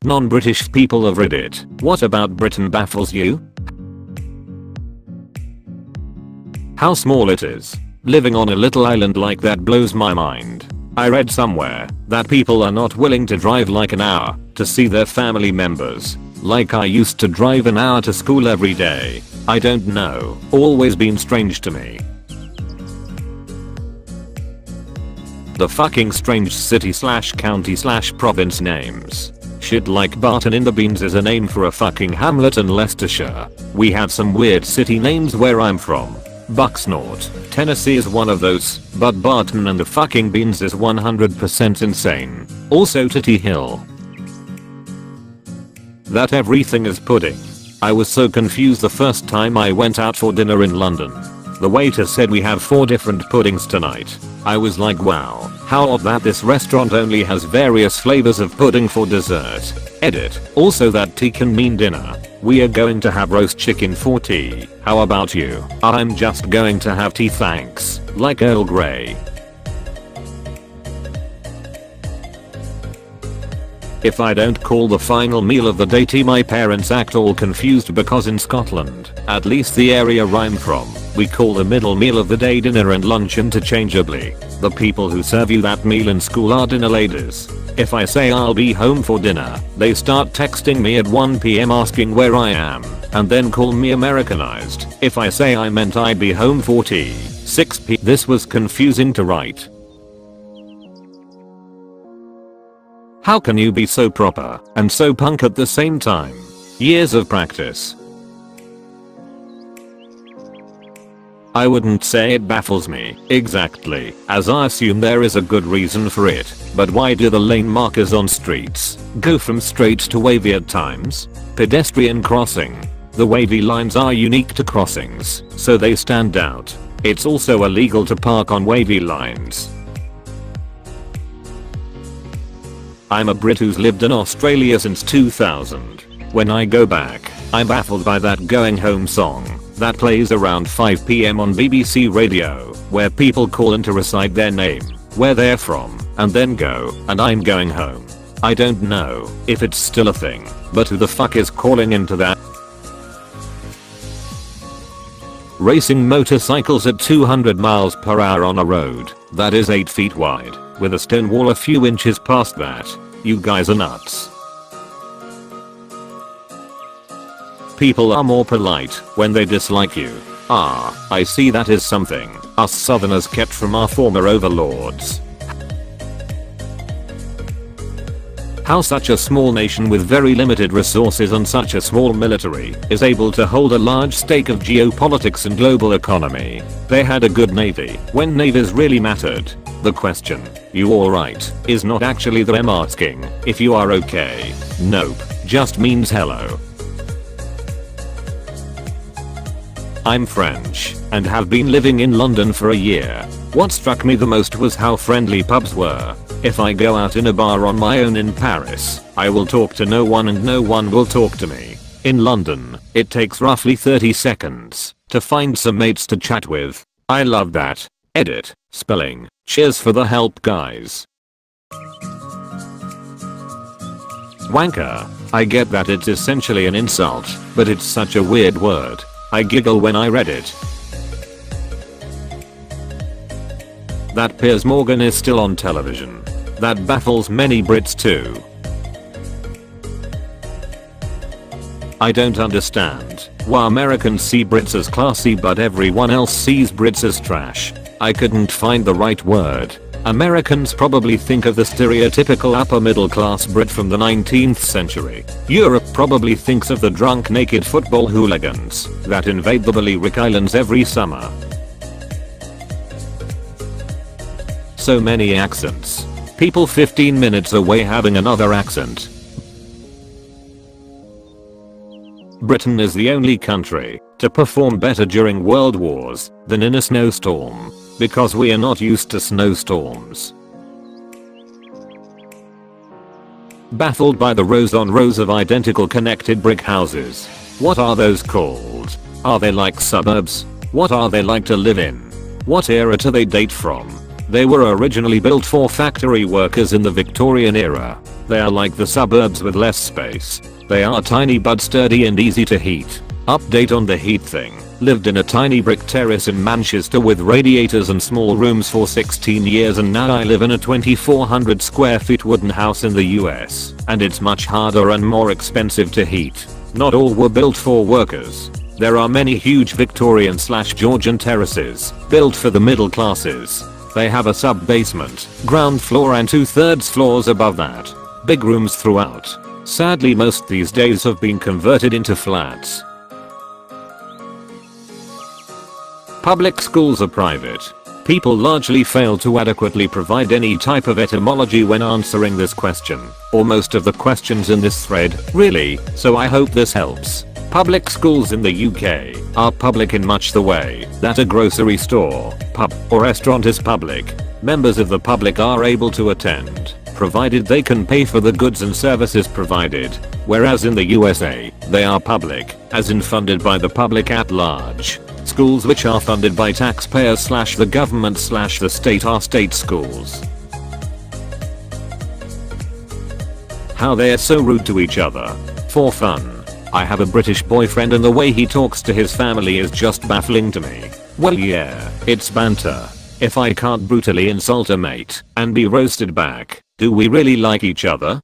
Non-British people of Reddit, what about Britain baffles you? How small it is. Living on a little island like that blows my mind. I read somewhere that people are not willing to drive like an hour to see their family members. Like I used to drive an hour to school every day. I don't know, always been strange to me. The fucking strange city / county / province names. Shit like Barton in the Beans is a name for a fucking hamlet in Leicestershire. We have some weird city names where I'm from. Bucksnort, Tennessee is one of those, but Barton and the fucking Beans is 100% insane. Also Titty Hill. That everything is pudding. I was so confused the first time I went out for dinner in London. The waiter said we have 4 different puddings tonight. I was like, wow, how odd that this restaurant only has various flavors of pudding for dessert. Edit. Also that tea can mean dinner. We are going to have roast chicken for tea. How about you? I'm just going to have tea thanks. Like Earl Grey. If I don't call the final meal of the day tea, my parents act all confused because in Scotland, at least the area I'm from, we call the middle meal of the day dinner and lunch interchangeably. The people who serve you that meal in school are dinner ladies. If I say I'll be home for dinner, they start texting me at 1 PM asking where I am, and then call me Americanized. If I say I meant I'd be home for tea, 6 p. This was confusing to write. How can you be so proper and so punk at the same time? Years of practice. I wouldn't say it baffles me exactly, as I assume there is a good reason for it, but why do the lane markers on streets go from straight to wavy at times? Pedestrian crossing. The wavy lines are unique to crossings, so they stand out. It's also illegal to park on wavy lines. I'm a Brit who's lived in Australia since 2000. When I go back, I'm baffled by that Going Home song that plays around 5 PM on BBC Radio, where people call in to recite their name, where they're from, and then go, and I'm going home. I don't know if it's still a thing, but who the fuck is calling into that? Racing motorcycles at 200 miles per hour on a road that is 8 feet wide, with a stone wall a few inches past that. You guys are nuts. People are more polite when they dislike you. Ah, I see that is something us southerners kept from our former overlords. How such a small nation with very limited resources and such a small military is able to hold a large stake of geopolitics and global economy. They had a good navy when navies really mattered. The question, you alright, is not actually them asking if you are okay. Nope, just means hello. I'm French and have been living in London for a year. What struck me the most was how friendly pubs were. If I go out in a bar on my own in Paris, I will talk to no one and no one will talk to me. In London, it takes roughly 30 seconds to find some mates to chat with. I love that. Edit. Spelling. Cheers for the help, guys. Wanker. I get that it's essentially an insult, but it's such a weird word. I giggle when I read it. That Piers Morgan is still on television. That baffles many Brits too. I don't understand why Americans see Brits as classy but everyone else sees Brits as trash. I couldn't find the right word. Americans probably think of the stereotypical upper middle class Brit from the 19th century. Europe probably thinks of the drunk naked football hooligans that invade the Balearic Islands every summer. So many accents. People 15 minutes away having another accent. Britain is the only country to perform better during world wars than in a snowstorm, because we are not used to snowstorms. Baffled by the rows on rows of identical connected brick houses. What are those called? Are they like suburbs? What are they like to live in? What era do they date from? They were originally built for factory workers in the Victorian era. They are like the suburbs with less space. They are tiny but sturdy and easy to heat. Update on the heat thing. Lived in a tiny brick terrace in Manchester with radiators and small rooms for 16 years, and now I live in a 2,400 square feet wooden house in the US. And it's much harder and more expensive to heat. Not all were built for workers. There are many huge Victorian/Georgian terraces built for the middle classes. They have a sub-basement, ground floor and 2/3 floors above that. Big rooms throughout. Sadly, most these days have been converted into flats. Public schools are private. People largely fail to adequately provide any type of etymology when answering this question, or most of the questions in this thread, really, so I hope this helps. Public schools in the UK are public in much the way that a grocery store, pub, or restaurant is public. Members of the public are able to attend, provided they can pay for the goods and services provided, whereas in the USA, they are public, as in funded by the public at large. Schools which are funded by taxpayers/the government/the state are state schools. How they're so rude to each other. For fun. I have a British boyfriend and the way he talks to his family is just baffling to me. Well, yeah, it's banter. If I can't brutally insult a mate and be roasted back, do we really like each other?